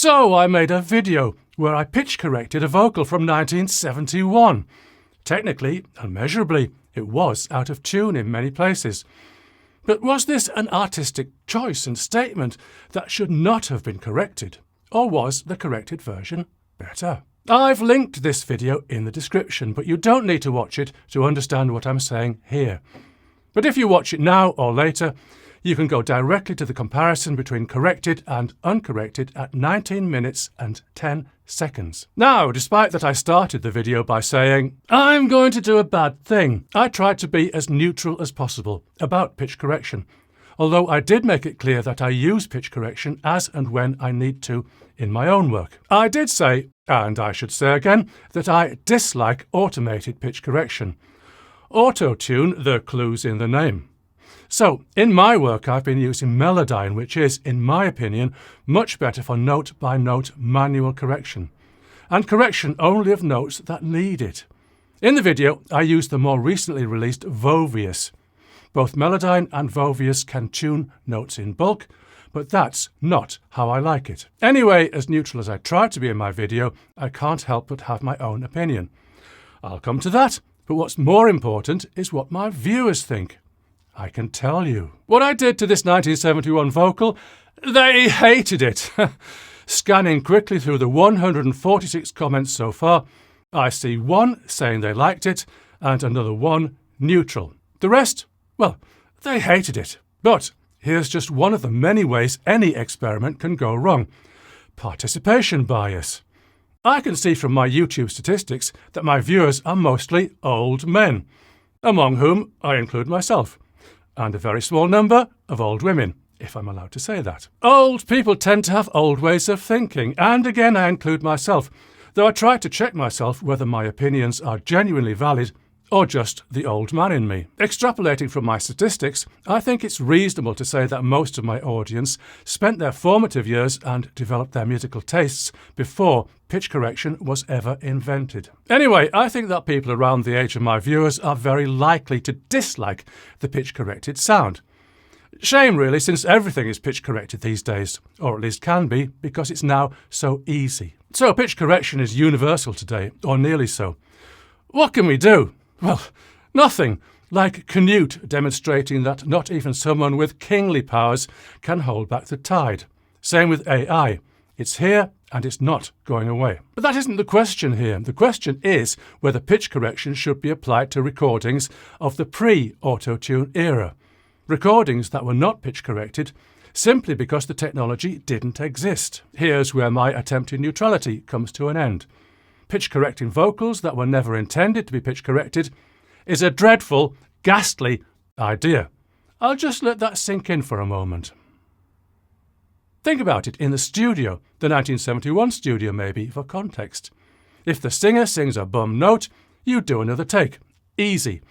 So I made a video where I pitch corrected a vocal from 1971. Technically and measurably, it was out of tune in many places. But was this an artistic choice and statement that should not have been corrected? Or was the corrected version better? I've linked this video in the description, but you don't need to watch it to understand what I'm saying here. But if you watch it now or later, you can go directly to the comparison between corrected and uncorrected at 19 minutes and 10 seconds. Now, despite that I started the video by saying, I'm going to do a bad thing, I tried to be as neutral as possible about pitch correction, although I did make it clear that I use pitch correction as and when I need to in my own work. I did say, and I should say again, that I dislike automated pitch correction. Auto-tune, the clue's in the name. So, in my work I've been using Melodyne, which is, in my opinion, much better for note-by-note manual correction, and correction only of notes that need it. In the video I used the more recently released Vovius. Both Melodyne and Vovius can tune notes in bulk, but that's not how I like it. Anyway, as neutral as I try to be in my video, I can't help but have my own opinion. I'll come to that, but what's more important is what my viewers think. I can tell you. What I did to this 1971 vocal, they hated it. Scanning quickly through the 146 comments so far, I see one saying they liked it and another one neutral. The rest, well, they hated it. But here's just one of the many ways any experiment can go wrong. Participation bias. I can see from my YouTube statistics that my viewers are mostly old men, among whom I include myself, and a very small number of old women, if I'm allowed to say that. Old people tend to have old ways of thinking, and again I include myself, though I try to check myself whether my opinions are genuinely valid or just the old man in me. Extrapolating from my statistics, I think it's reasonable to say that most of my audience spent their formative years and developed their musical tastes before pitch correction was ever invented. Anyway, I think that people around the age of my viewers are very likely to dislike the pitch-corrected sound. Shame really, since everything is pitch-corrected these days, or at least can be, because it's now so easy. So pitch correction is universal today, or nearly so. What can we do? Well, nothing, like Canute demonstrating that not even someone with kingly powers can hold back the tide. Same with AI. It's here and it's not going away. But that isn't the question here. The question is whether pitch correction should be applied to recordings of the pre-auto-tune era. Recordings that were not pitch corrected simply because the technology didn't exist. Here's where my attempted neutrality comes to an end. Pitch-correcting vocals that were never intended to be pitch-corrected is a dreadful, ghastly idea. I'll just let that sink in for a moment. Think about it in the studio, the 1971 studio maybe, for context. If the singer sings a bum note, you do another take. Easy.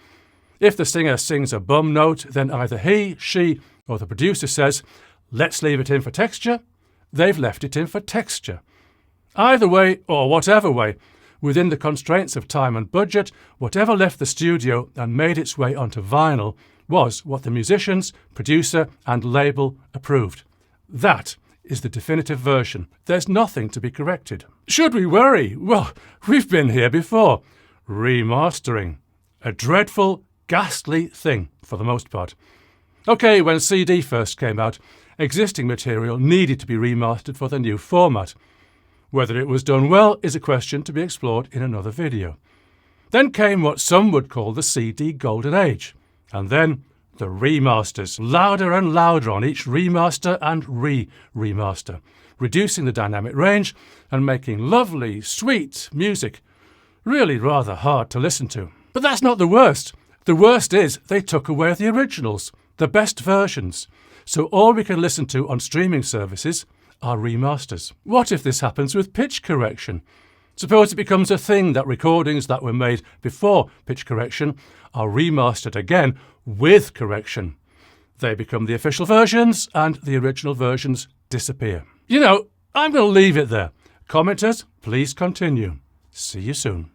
If the singer sings a bum note, then either he, she, or the producer says, let's leave it in for texture. They've left it in for texture. Either way, or whatever way, within the constraints of time and budget, whatever left the studio and made its way onto vinyl was what the musicians, producer, and label approved. That is the definitive version. There's nothing to be corrected. Should we worry? Well, we've been here before. Remastering. A dreadful, ghastly thing, for the most part. OK, when CD first came out, existing material needed to be remastered for the new format. Whether it was done well is a question to be explored in another video. Then came what some would call the CD Golden Age, and then the remasters, louder and louder on each remaster and re-remaster, reducing the dynamic range and making lovely, sweet music really rather hard to listen to. But that's not the worst. The worst is they took away the originals, the best versions, so all we can listen to on streaming services are remasters. What if this happens with pitch correction? Suppose it becomes a thing that recordings that were made before pitch correction are remastered again with correction. They become the official versions and the original versions disappear. You know, I'm going to leave it there. Commenters, please continue. See you soon.